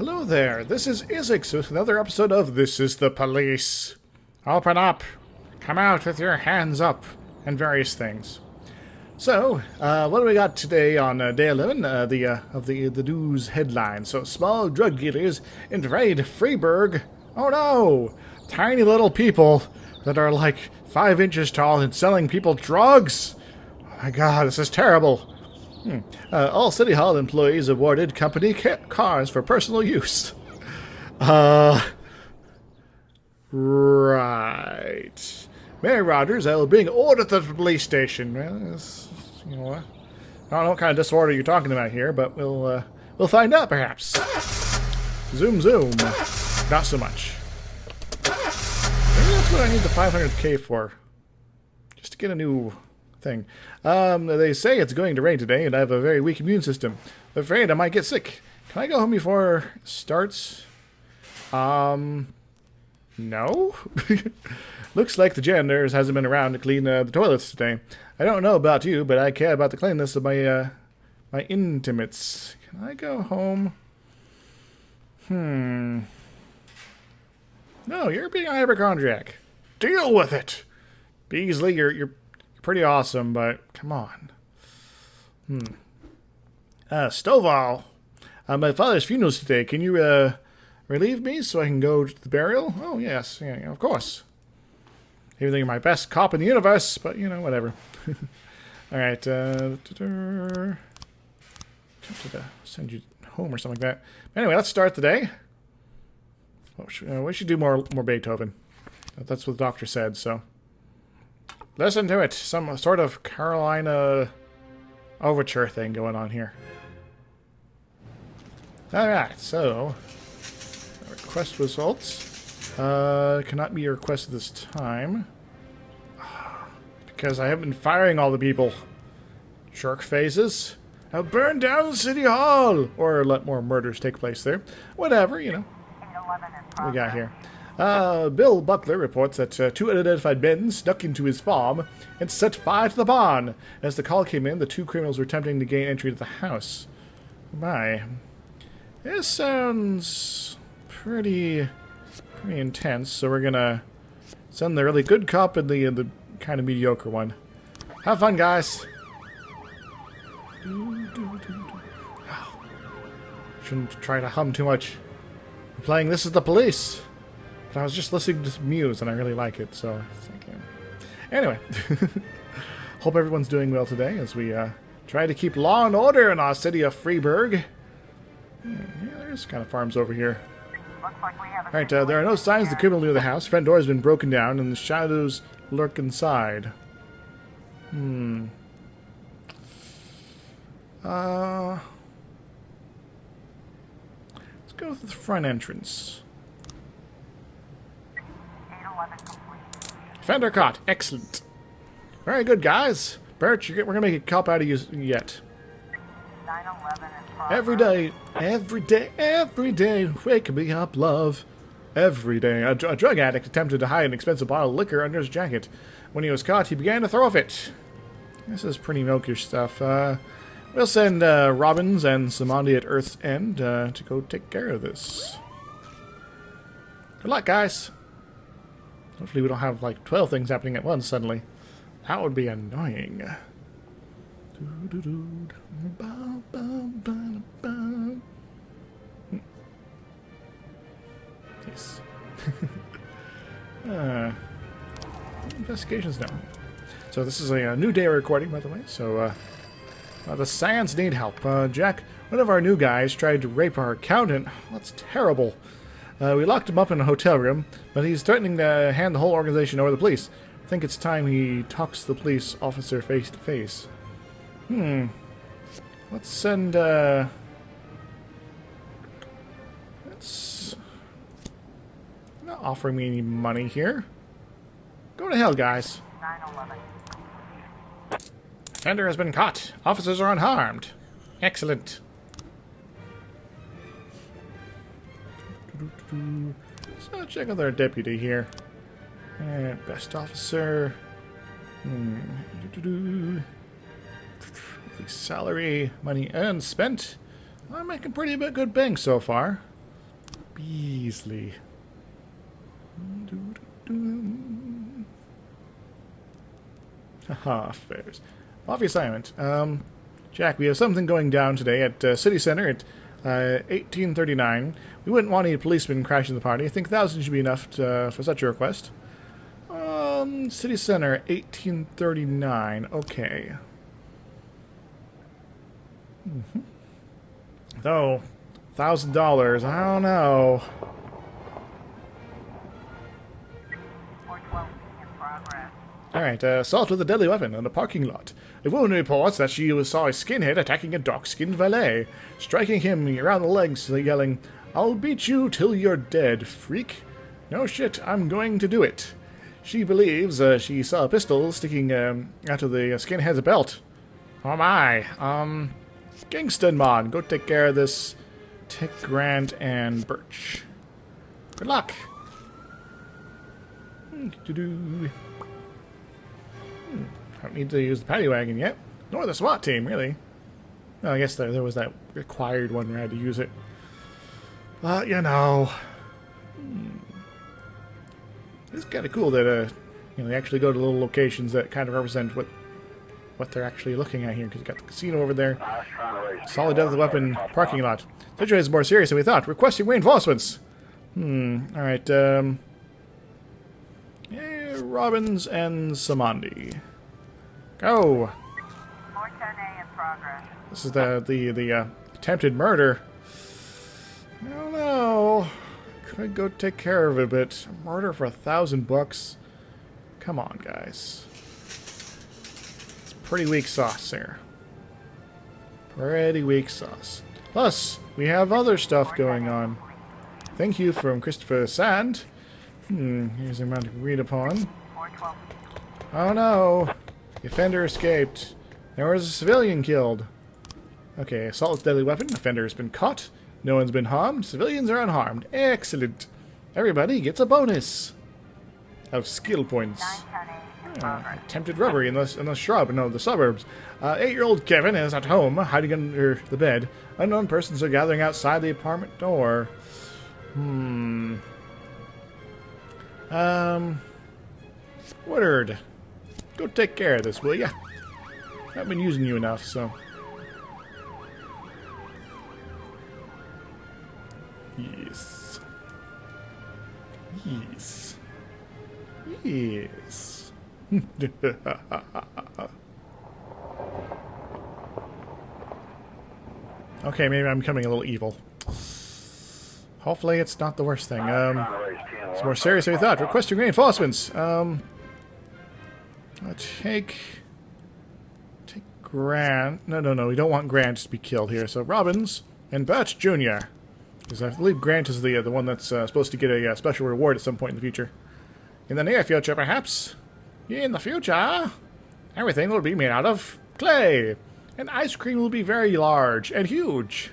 Hello there, this is DrIzixs with another episode of This is the Police. Open up, come out with your hands up, and various things. So, what do we got today on day 11 of the news headline? So, small drug dealers invade Freiburg. Oh no! Tiny little people that are like 5 inches tall and selling people drugs! Oh my god, this is terrible. All City Hall employees awarded company cars for personal use. Right. Mary Rogers, I will bring order to the police station. Well, you know, I don't know what kind of disorder you're talking about here, but we'll find out perhaps. Zoom, zoom. Not so much. Maybe that's what I need the 500k for. Just to get a new thing. They say it's going to rain today, and I have a very weak immune system. I'm afraid I might get sick. Can I go home before it starts? No? Looks like the janitors hasn't been around to clean the toilets today. I don't know about you, but I care about the cleanliness of my intimates. Can I go home? No, you're being a hypochondriac. Deal with it! Beasley, you're pretty awesome, but come on. Stovall. My father's funeral's today. Can you relieve me so I can go to the burial? Oh, yes. Yeah, of course. Even though you're my best cop in the universe, but, you know, whatever. Alright, send you home or something like that. Anyway, let's start the day. We should do more Beethoven. That's what the doctor said, so. Listen to it. Some sort of Carolina overture thing going on here. Alright, so. Request results. Cannot be a request at this time. Because I haven't been firing all the people. Jerk faces. Now burn down City Hall! Or let more murders take place there. Whatever, you know. What we got here? Bill Butler reports that 2 unidentified men snuck into his farm and set fire to the barn. As the call came in, the 2 criminals were attempting to gain entry to the house. My. This sounds pretty intense, so we're gonna send the really good cop and the kind of mediocre one. Have fun, guys! Shouldn't try to hum too much. We're playing This is the Police. But I was just listening to Muse, and I really like it, so it's like, anyway. Hope everyone's doing well today as we try to keep law and order in our city of Freiburg. Yeah, there's kind of farms over here. Alright, there are no signs of the criminal near the house. Front door has been broken down, and the shadows lurk inside. Let's go with the front entrance. Fender caught. Excellent. Very good, guys. Birch, we're going to make a cop out of you yet. Every day, wake me up, love. Every day. A drug addict attempted to hide an expensive bottle of liquor under his jacket. When he was caught, he began to throw off it. This is pretty milkish stuff. We'll send Robbins and Samandi at Earth's End to go take care of this. Good luck, guys. Hopefully we don't have like 12 things happening at once suddenly. That would be annoying. Yes. Investigations now. So this is a new day recording, by the way. So the Science need help. Jack, one of our new guys, tried to rape our accountant. That's terrible. We locked him up in a hotel room, but he's threatening to hand the whole organization over to the police. I think it's time he talks to the police officer face to face. Let's send, It's not offering me any money here. Go to hell, guys. 911. Offender has been caught. Officers are unharmed. Excellent. So check out our deputy here. Best officer. Salary, money unspent. I'm making pretty good bank so far. Beasley. Haha, fares. Off assignment. Jack, we have something going down today at City Center at 1839. We wouldn't want any policemen crashing the party. I think 1,000 should be enough for such a request. City Center, 1839. Okay. Though, $1,000, I don't know. Alright, assault with a deadly weapon in a parking lot. A woman reports that she saw a skinhead attacking a dark-skinned valet, striking him around the legs, yelling, "I'll beat you till you're dead, freak." No shit, I'm going to do it. She believes she saw a pistol sticking out of the skinhead's belt. Oh my, Kingston Mod, go take care of this. Take Grant and Birch. Good luck. Don't need to use the paddy wagon yet. Nor the SWAT team, really. Well, I guess there was that required one where I had to use it. But, you know. It's kind of cool that, they actually go to little locations that kind of represent what they're actually looking at here. Because you got the casino over there. Solid deadly weapon parking lot. Situation is more serious than we thought. Requesting reinforcements. Alright, Robbins and Samandi. Go! This is the attempted murder. I don't know. Could go take care of it, but murder for $1,000? Come on, guys. It's pretty weak sauce there. Pretty weak sauce. Plus, we have other stuff going on. Thank you from Christopher Sand. Here's the amount agreed upon. Oh no! The offender escaped. There was a civilian killed. Okay, assault with deadly weapon. Offender has been caught. No one's been harmed. Civilians are unharmed. Excellent. Everybody gets a bonus of skill points. Attempted robbery in the suburbs. 8-year-old Kevin is at home, hiding under the bed. Unknown persons are gathering outside the apartment door. Woodard, go take care of this, will ya? I've been using you enough, so. Yes. Yes. Yes. Okay, maybe I'm becoming a little evil. Hopefully it's not the worst thing. It's more serious than we thought. Requesting reinforcements. Take Grant. No, we don't want Grant to be killed here. So Robbins and Birch Jr. Because I believe Grant is the one that's supposed to get a special reward at some point in the future. In the near future, perhaps. In the future, everything will be made out of clay. And ice cream will be very large and huge.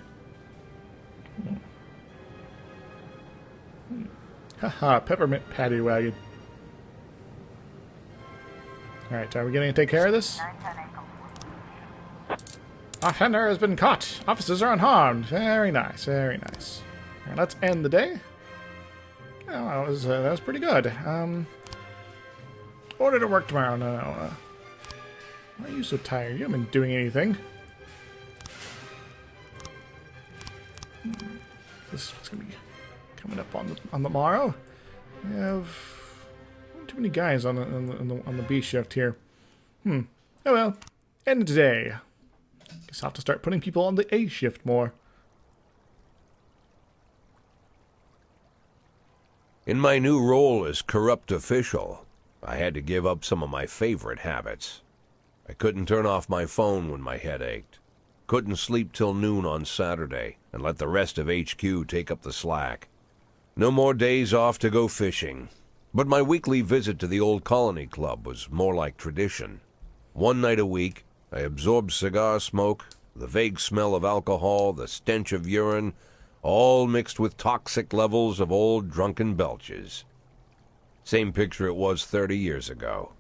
Haha, peppermint paddy wagon. Alright, are we going to take care of this? Offender has been caught. Officers are unharmed. Very nice, very nice. Right, let's end the day. Oh, that was pretty good. Order to work tomorrow. No. Why are you so tired? You haven't been doing anything. This is going to be coming up on the morrow. We have too many guys on the B shift here. Oh well. End of today. Guess I'll have to start putting people on the A shift more. In my new role as corrupt official, I had to give up some of my favorite habits. I couldn't turn off my phone when my head ached. Couldn't sleep till noon on Saturday and let the rest of HQ take up the slack. No more days off to go fishing. But my weekly visit to the old Colony Club was more like tradition. One night a week, I absorbed cigar smoke, the vague smell of alcohol, the stench of urine, all mixed with toxic levels of old drunken belches. Same picture it was 30 years ago.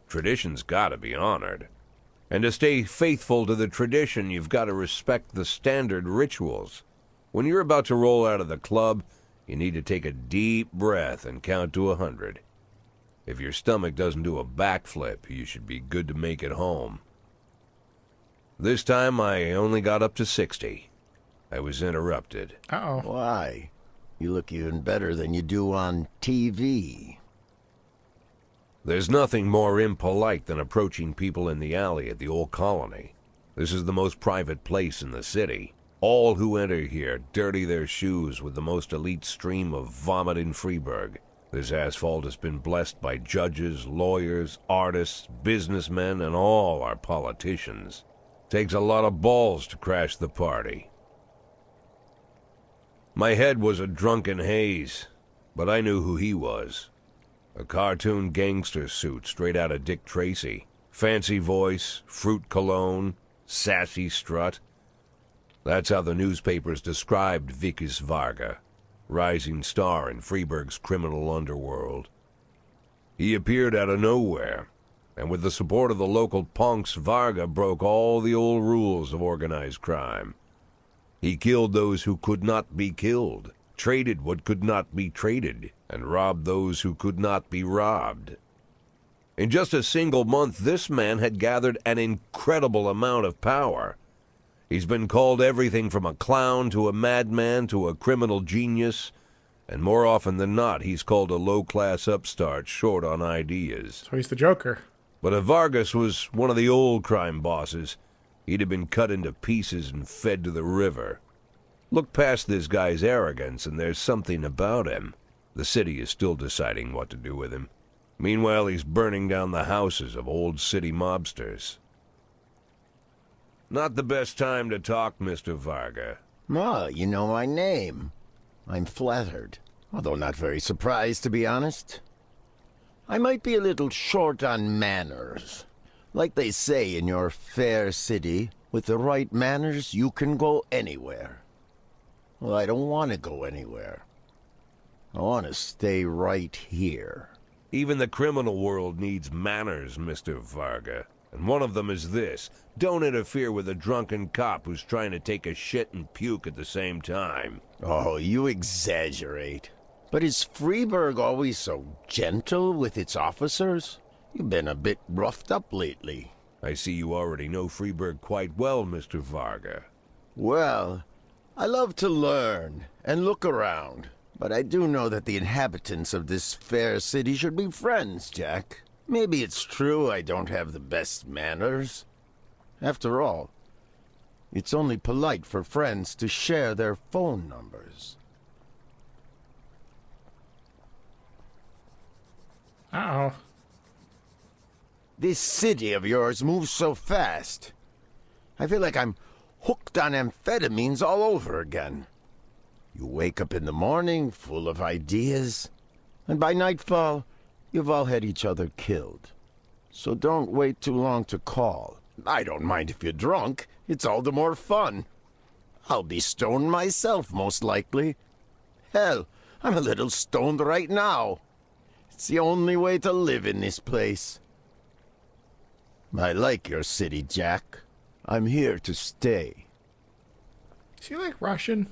Tradition's gotta be honored. And to stay faithful to the tradition, you've got to respect the standard rituals. When you're about to roll out of the club, You need to take a deep breath and count to 100. If your stomach doesn't do a backflip, you should be good to make it home. This time I only got up to 60. I was interrupted. Uh-oh. Why? You look even better than you do on TV. There's nothing more impolite than approaching people in the alley at the old colony. This is the most private place in the city. All who enter here dirty their shoes with the most elite stream of vomit in Freeburg. This asphalt has been blessed by judges, lawyers, artists, businessmen, and all our politicians. Takes a lot of balls to crash the party. My head was a drunken haze, but I knew who he was. A cartoon gangster suit straight out of Dick Tracy. Fancy voice, fruit cologne, sassy strut. That's how the newspapers described Vickis Varga, rising star in Freeburg's criminal underworld. He appeared out of nowhere, and with the support of the local punks, Varga broke all the old rules of organized crime. He killed those who could not be killed, traded what could not be traded, and robbed those who could not be robbed. In just a single month, this man had gathered an incredible amount of power. He's been called everything from a clown to a madman to a criminal genius, and more often than not, he's called a low-class upstart short on ideas. So he's the Joker. But if Vargas was one of the old crime bosses, he'd have been cut into pieces and fed to the river. Look past this guy's arrogance, and there's something about him. The city is still deciding what to do with him. Meanwhile, he's burning down the houses of old city mobsters. Not the best time to talk, Mr. Varga. Well, you know my name. I'm flattered, although not very surprised, to be honest. I might be a little short on manners. Like they say in your fair city, with the right manners, you can go anywhere. Well, I don't want to go anywhere. I want to stay right here. Even the criminal world needs manners, Mr. Varga. And one of them is this. Don't interfere with a drunken cop who's trying to take a shit and puke at the same time. Oh, you exaggerate. But is Freeburg always so gentle with its officers? You've been a bit roughed up lately. I see you already know Freeburg quite well, Mr. Varga. Well, I love to learn and look around. But I do know that the inhabitants of this fair city should be friends, Jack. Maybe it's true I don't have the best manners. After all, it's only polite for friends to share their phone numbers. Uh-oh. This city of yours moves so fast. I feel like I'm hooked on amphetamines all over again. You wake up in the morning full of ideas, and by nightfall, you've all had each other killed. So don't wait too long to call. I don't mind if you're drunk. It's all the more fun. I'll be stoned myself, most likely. Hell, I'm a little stoned right now. It's the only way to live in this place. I like your city, Jack. I'm here to stay. Is he like Russian?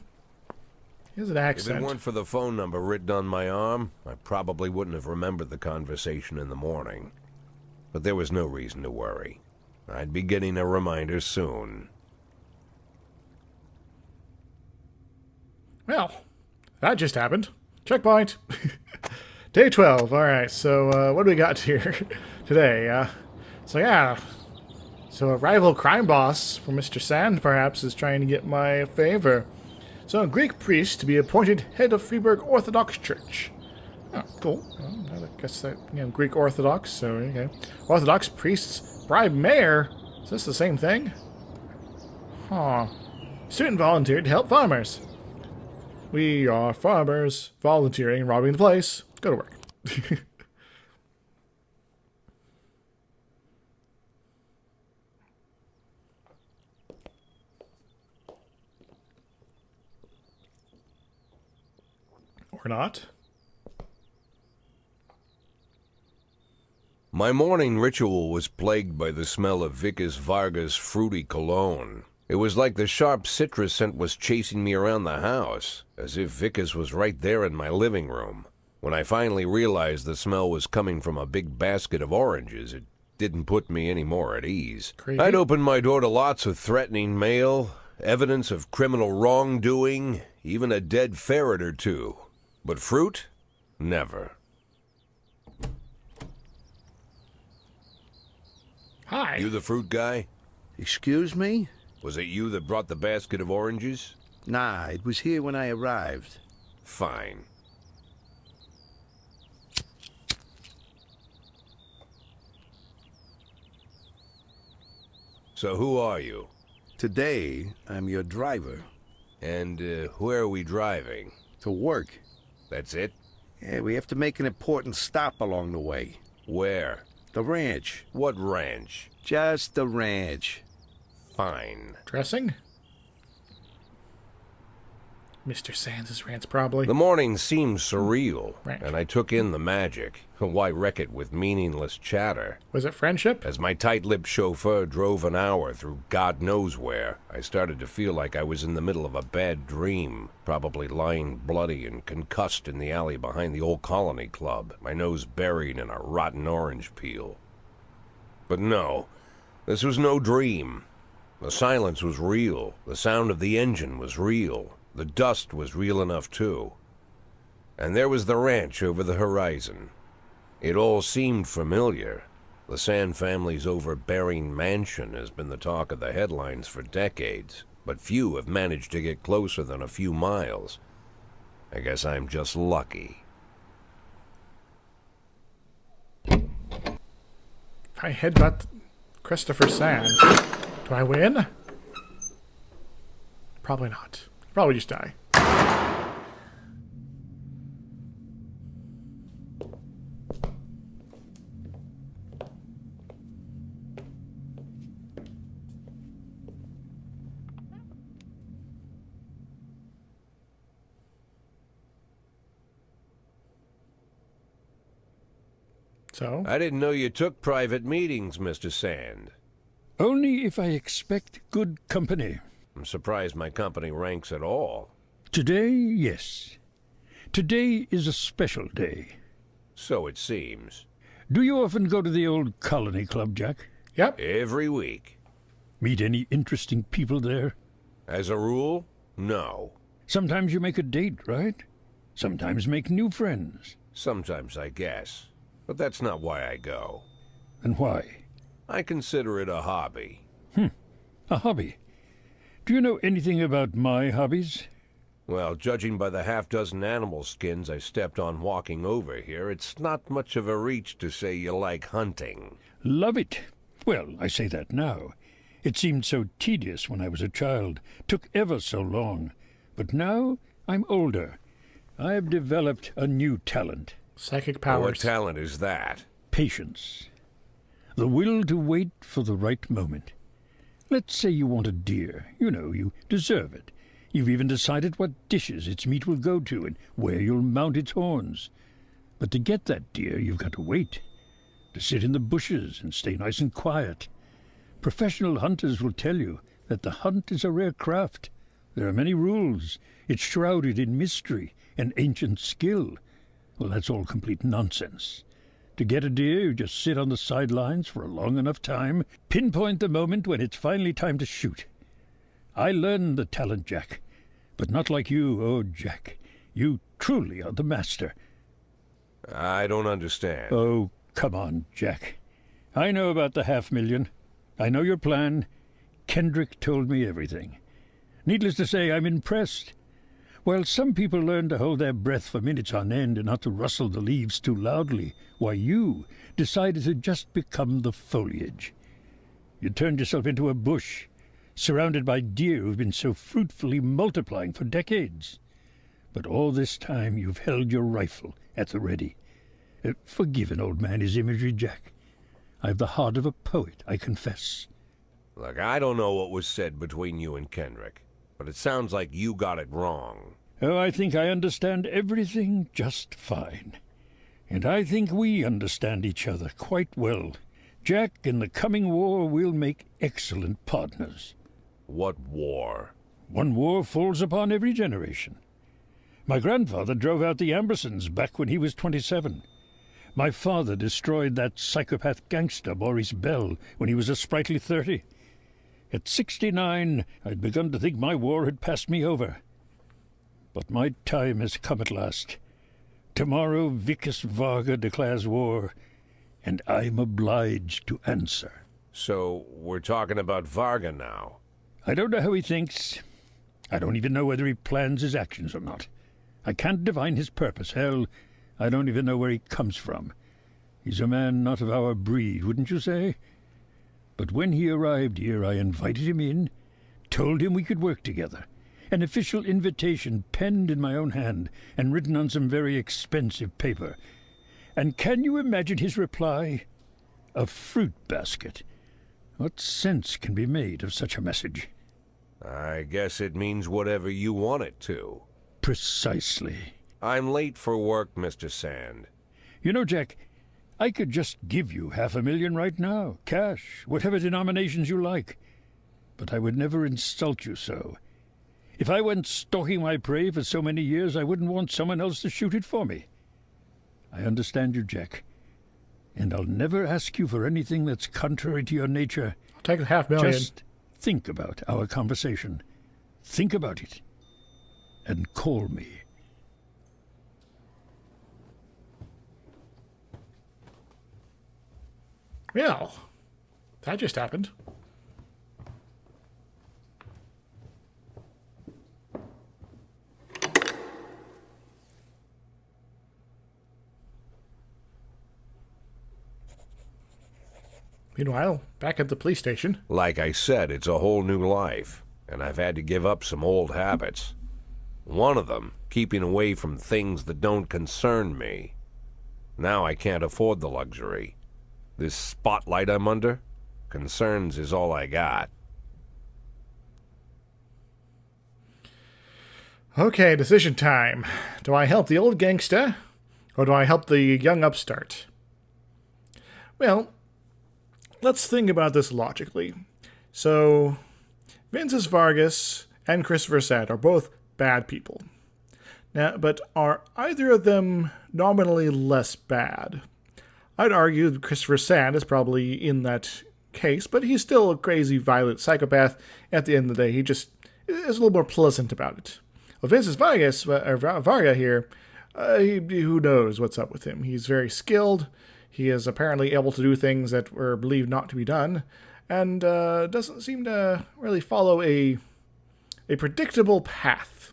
He has an If accent. it weren't for the phone number written on my arm, I probably wouldn't have remembered the conversation in the morning. But there was no reason to worry. I'd be getting a reminder soon. Well, that just happened. Checkpoint. Day 12. All right, so what do we got here today? So a rival crime boss from Mr. Sand, perhaps, is trying to get my favor. So a Greek priest to be appointed head of Freeburg Orthodox Church. Oh, cool. Well, I guess that, Greek Orthodox, so, okay. Orthodox priests bribe mayor. Is this the same thing? Huh. Student volunteered to help farmers. We are farmers volunteering and robbing the place. Go to work. Or not. My morning ritual was plagued by the smell of Vickis Varga's fruity cologne. It was like the sharp citrus scent was chasing me around the house, as if Vickers was right there in my living room. When I finally realized the smell was coming from a big basket of oranges, it didn't put me any more at ease. Creepy. I'd opened my door to lots of threatening mail, evidence of criminal wrongdoing, even a dead ferret or two. But fruit? Never. Hi. You the fruit guy? Excuse me? Was it you that brought the basket of oranges? Nah, it was here when I arrived. Fine. So who are you? Today, I'm your driver. And where are we driving? To work. That's it? Yeah, we have to make an important stop along the way. Where? The ranch. What ranch? Just the ranch. Fine. Dressing? Mr. Sands' rants, probably. The morning seemed surreal, Ranch. and I took in the magic. Why wreck it with meaningless chatter? Was it friendship? As my tight-lipped chauffeur drove an hour through God knows where, I started to feel like I was in the middle of a bad dream, probably lying bloody and concussed in the alley behind the old Colony Club, my nose buried in a rotten orange peel. But no, this was no dream. The silence was real. The sound of the engine was real. The dust was real enough, too. And there was the ranch over the horizon. It all seemed familiar. The Sand family's overbearing mansion has been the talk of the headlines for decades, but few have managed to get closer than a few miles. I guess I'm just lucky. If I headbutt Christopher Sands, do I win? Probably not. Probably just die. So? I didn't know you took private meetings, Mr. Sand. Only if I expect good company. I'm surprised my company ranks at all. Today, yes. Today is a special day. So it seems. Do you often go to the old Colony Club, Jack? Yep. Every week. Meet any interesting people there? As a rule, no. Sometimes you make a date, right? Sometimes make new friends. Sometimes, I guess. But that's not why I go. And why? I consider it a hobby. A hobby. Do you know anything about my hobbies? Well, judging by the half-dozen animal skins I stepped on walking over here, it's not much of a reach to say you like hunting. Love it. Well, I say that now. It seemed so tedious when I was a child. Took ever so long. But now I'm older. I've developed a new talent. Psychic What powers. talent is that? Patience. The will to wait for the right moment. Let's say you want a deer. You know, you deserve it. You've even decided what dishes its meat will go to and where you'll mount its horns. But to get that deer, you've got to wait. To sit in the bushes and stay nice and quiet. Professional hunters will tell you that the hunt is a rare craft. There are many rules. It's shrouded in mystery and ancient skill. Well, that's all complete nonsense. To get a deer, you just sit on the sidelines for a long enough time, pinpoint the moment when it's finally time to shoot. I learned the talent, Jack, but not like you, oh, Jack. You truly are the master. I don't understand. Oh, come on, Jack. I know about the 500,000. I know your plan. Kendrick told me everything. Needless to say, I'm impressed. While some people learn to hold their breath for minutes on end and not to rustle the leaves too loudly, why you decided to just become the foliage. You turned yourself into a bush, surrounded by deer who've been so fruitfully multiplying for decades. But all this time you've held your rifle at the ready. Forgive an old man his imagery, Jack. I've the heart of a poet, I confess. Look, I don't know what was said between you and Kendrick, but it sounds like you got it wrong. Oh, I think I understand everything just fine. And I think we understand each other quite well. Jack, in the coming war, we'll make excellent partners. What war? One war falls upon every generation. My grandfather drove out the Ambersons back when he was 27. My father destroyed that psychopath gangster Maurice Bell when he was a sprightly 30. At 69, I'd begun to think my war had passed me over. But my time has come at last. Tomorrow Vicus Varga declares war, and I'm obliged to answer. So, we're talking about Varga now. I don't know how he thinks. I don't even know whether he plans his actions or not. I can't divine his purpose. Hell, I don't even know where he comes from. He's a man not of our breed, wouldn't you say? But when he arrived here, I invited him in, told him we could work together. An official invitation penned in my own hand and written on some very expensive paper. And can you imagine his reply? A fruit basket. What sense can be made of such a message? I guess it means whatever you want it to. Precisely. I'm late for work, Mr. Sand. You know, Jack, I could just give you $500,000 right now, cash, whatever denominations you like. But I would never insult you so. If I went stalking my prey for so many years, I wouldn't want someone else to shoot it for me. I understand you, Jack. And I'll never ask you for anything that's contrary to your nature. I'll take the $500,000. Just think about our conversation. Think about it. And call me. Well, that just happened. Meanwhile, back at the police station. Like I said, it's a whole new life, and I've had to give up some old habits. One of them, keeping away from things that don't concern me. Now I can't afford the luxury. This spotlight I'm under, concerns is all I got. Okay, decision time. Do I help the old gangsta, or do I help the young upstart? Well, let's think about this logically. So, Vinces Vargas and Christopher Sand are both bad people. Now, but are either of them nominally less bad? I'd argue that Christopher Sand is probably in that case, but he's still a crazy, violent psychopath. At the end of the day, he just is a little more pleasant about it. Well, Vinces Vargas, or Varga here, who knows what's up with him. He's very skilled. He is apparently able to do things that were believed not to be done, and doesn't seem to really follow a predictable path.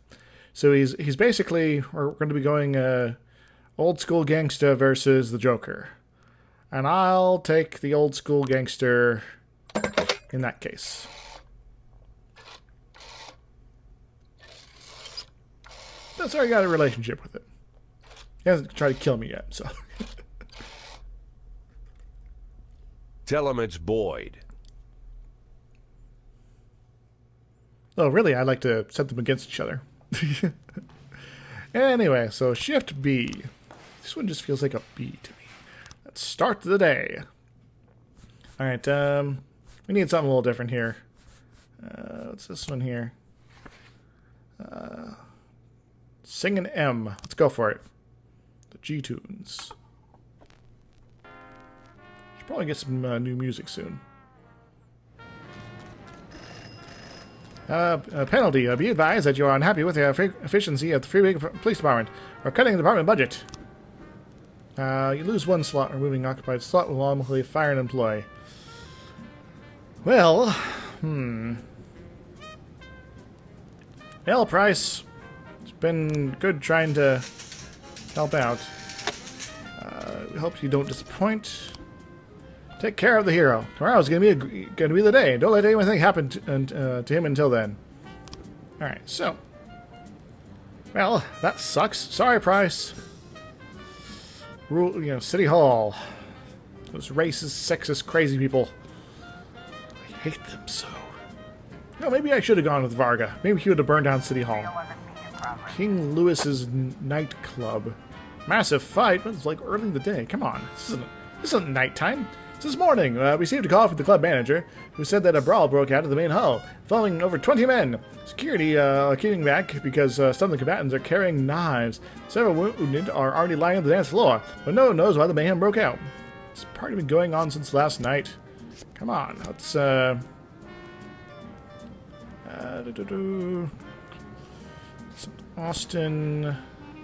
So he's basically, we're going to be going old school gangster versus the Joker. And I'll take the old school gangster in that case. That's already got a relationship with it. He hasn't tried to kill me yet, so. Tell him it's Boyd. Oh, really? I like to set them against each other. Anyway, so shift B. This one just feels like a B to me. Let's start the day. Alright, we need something a little different here. What's this one here? Sing an M. Let's go for it. The G-Tunes. Should probably get some new music soon. Penalty. Be advised that you are unhappy with the efficiency of the Freeway Police Department. We're cutting the department budget. You lose one slot. Removing occupied slot will automatically fire an employee. Well, Well, Price, it's been good trying to help out. We hope you don't disappoint. Take care of the hero. Tomorrow's gonna be the day. Don't let anything happen to him until then. All right, so. Well, that sucks. Sorry, Price. City Hall. Those racist, sexist, crazy people. I hate them so. No, maybe I should have gone with Varga. Maybe he would have burned down City Hall. King Louis's nightclub. Massive fight, but it's like early in the day. Come on, this isn't nighttime. This morning, we received a call from the club manager, who said that a brawl broke out of the main hall, involving over 20 men. Security are keeping back because some of the combatants are carrying knives. Several wounded are already lying on the dance floor, but no one knows why the mayhem broke out. It's probably been going on since last night. Come on, let's Austin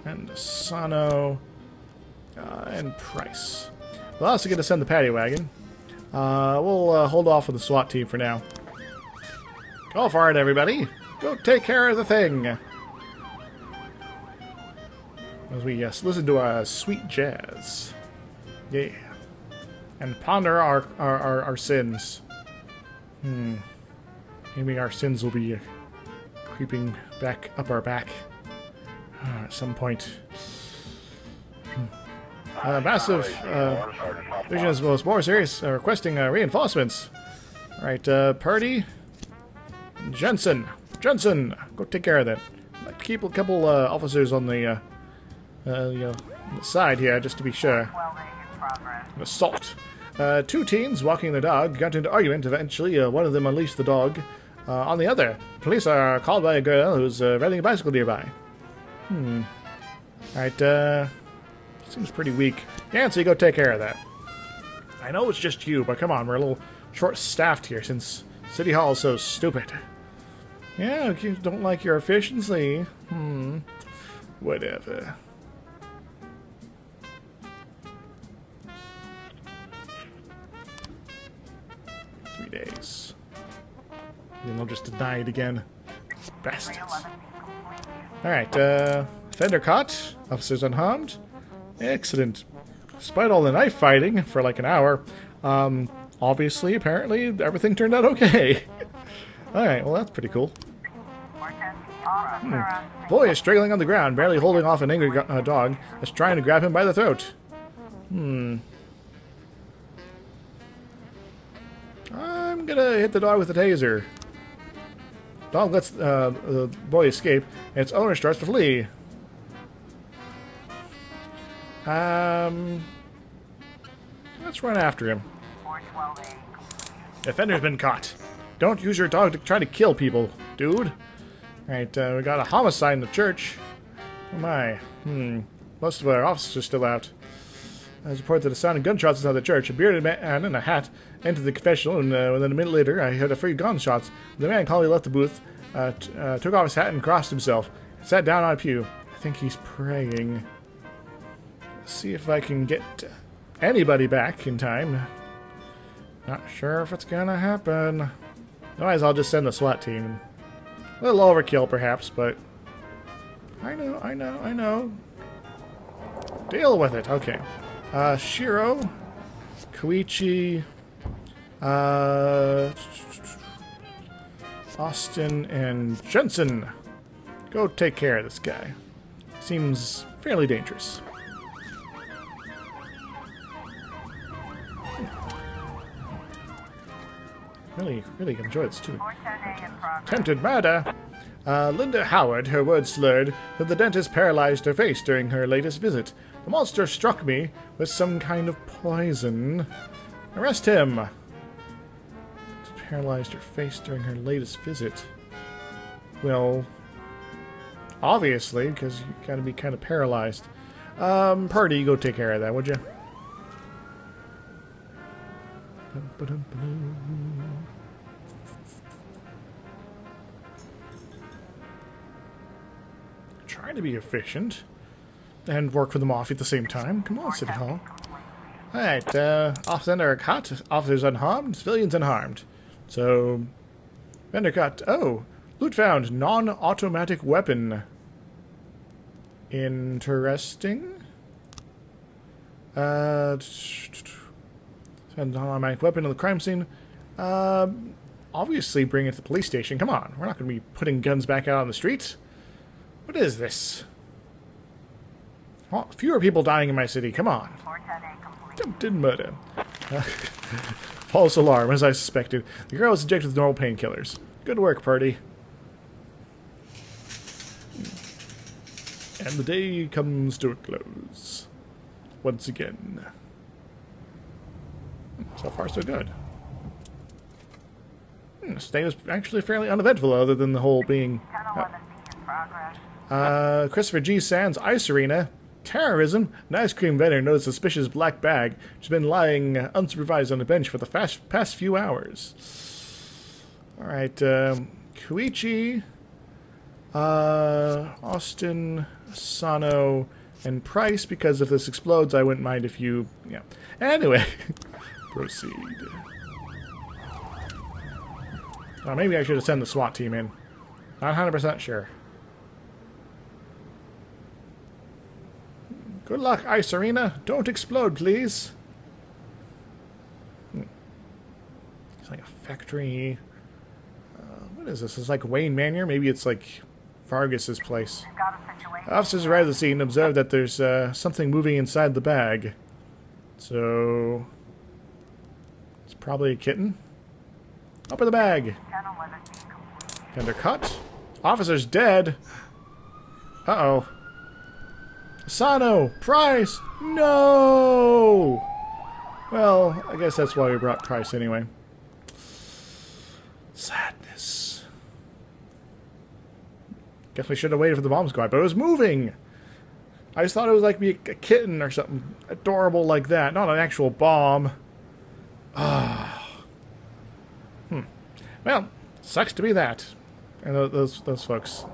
and Asano and Price. We'll also get to send the paddy wagon. We'll hold off with the SWAT team for now. Go for it, everybody. Go take care of the thing. As we listen to sweet jazz. Yeah. And ponder our sins. Maybe our sins will be creeping back up our back at some point. Massive Division is more serious, requesting reinforcements. Alright, Purdy. Jensen, go take care of that. I'd like to keep a couple officers on the side here, just to be sure. An assault. Two teens walking their dog got into an argument. Eventually, one of them unleashed the dog on the other. Police are called by a girl who's riding a bicycle nearby. Alright, seems pretty weak. Yancy, go take care of that. I know it's just you, but come on, we're a little short-staffed here since City Hall is so stupid. Yeah, you don't like your efficiency. Whatever. Days. Then they'll just deny it again. Bastards. Alright, Fender caught. Officers unharmed. Excellent. Despite all the knife fighting for like an hour, obviously, apparently, everything turned out okay. Alright, well that's pretty cool. Boy is struggling on the ground, barely holding off an angry dog that's trying to grab him by the throat. I'm gonna hit the dog with a taser. Dog lets the boy escape, and its owner starts to flee. Let's run after him. Offender's been caught. Don't use your dog to try to kill people, dude. Alright, we got a homicide in the church. Oh my. Most of our officers are still out. As reported that the sound of gunshots inside the church, a bearded man in a hat entered the confessional, and within a minute later, I heard a few gunshots. The man calmly left the booth, took off his hat and crossed himself, and sat down on a pew. I think he's praying. Let's see if I can get anybody back in time. Not sure if it's gonna happen. Otherwise, I'll just send the SWAT team. A little overkill, perhaps, but I know. Deal with it. Okay. Shiro, Koichi, Austin, and Jensen. Go take care of this guy. Seems fairly dangerous. Really enjoyed this too. Attempted murder. Linda Howard, her words slurred, that the dentist paralyzed her face during her latest visit. The monster struck me with some kind of poison. Arrest him! Paralyzed her face during her latest visit. Well, obviously, because you gotta be kind of paralyzed. Purdy, go take care of that, would you? Trying to be efficient and work for the Mafia at the same time. Come on, City Hall. Alright, officer caught, officers unharmed, civilians unharmed. So, vendor caught. Oh, loot found, non-automatic weapon. Interesting. Non-automatic weapon on the crime scene. Obviously bring it to the police station. Come on, we're not going to be putting guns back out on the streets. What is this? Oh, fewer people dying in my city. Come on. Attempted murder. False alarm, as I suspected. The girl was injected with normal painkillers. Good work, Purdy. And the day comes to a close. Once again. So far, so good. This day was actually fairly uneventful, other than the whole being... Christopher G. Sands Ice Arena. Terrorism. An ice cream vendor noticed a suspicious black bag. She's been lying unsupervised on a bench for the past few hours. Alright, Koichi, Austin, Sano, and Price, because if this explodes, I wouldn't mind if you... Yeah. Anyway, proceed. Oh, maybe I should have sent the SWAT team in. Not 100% sure. Good luck, Ice Arena. Don't explode, please. It's like a factory. What is this? It's like Wayne Manor? Maybe it's like Vargas's place. Officers arrive at the scene and observe that there's something moving inside the bag. So... it's probably a kitten. Open the bag. Vendor cut. Officer's dead. Uh-oh. Sano! Price! No! Well, I guess that's why we brought Price anyway. Sadness. Guess we should have waited for the bomb squad, but it was moving! I just thought it was like be a kitten or something adorable like that, not an actual bomb. Well, sucks to be that. And those folks.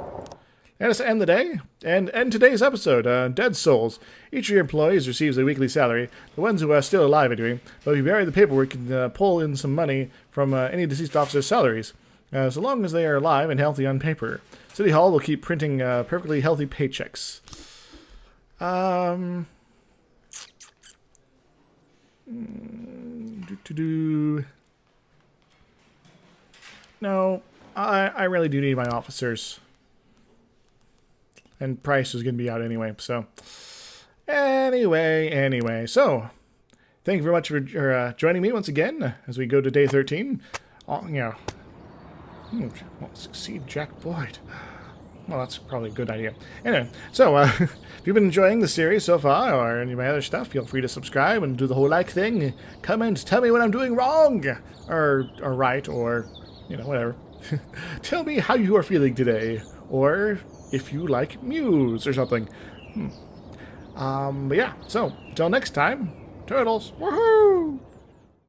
And it's to end the day, and end today's episode, Dead Souls. Each of your employees receives a weekly salary. The ones who are still alive anyway, but if you bury the paperwork, you can pull in some money from any deceased officer's salaries, so long as they are alive and healthy on paper. City Hall will keep printing perfectly healthy paychecks. No, I really do need my officers. And Price is going to be out anyway, so... Anyway. So, thank you very much for joining me once again as we go to day 13. Won't succeed Jack Boyd. Well, that's probably a good idea. Anyway, so, if you've been enjoying the series so far, or any of my other stuff, feel free to subscribe and do the whole like thing. Comment, tell me what I'm doing wrong! Or right, or, whatever. Tell me how you are feeling today. Or... if you like Muse or something. But yeah, so, until next time, Turtles, woohoo!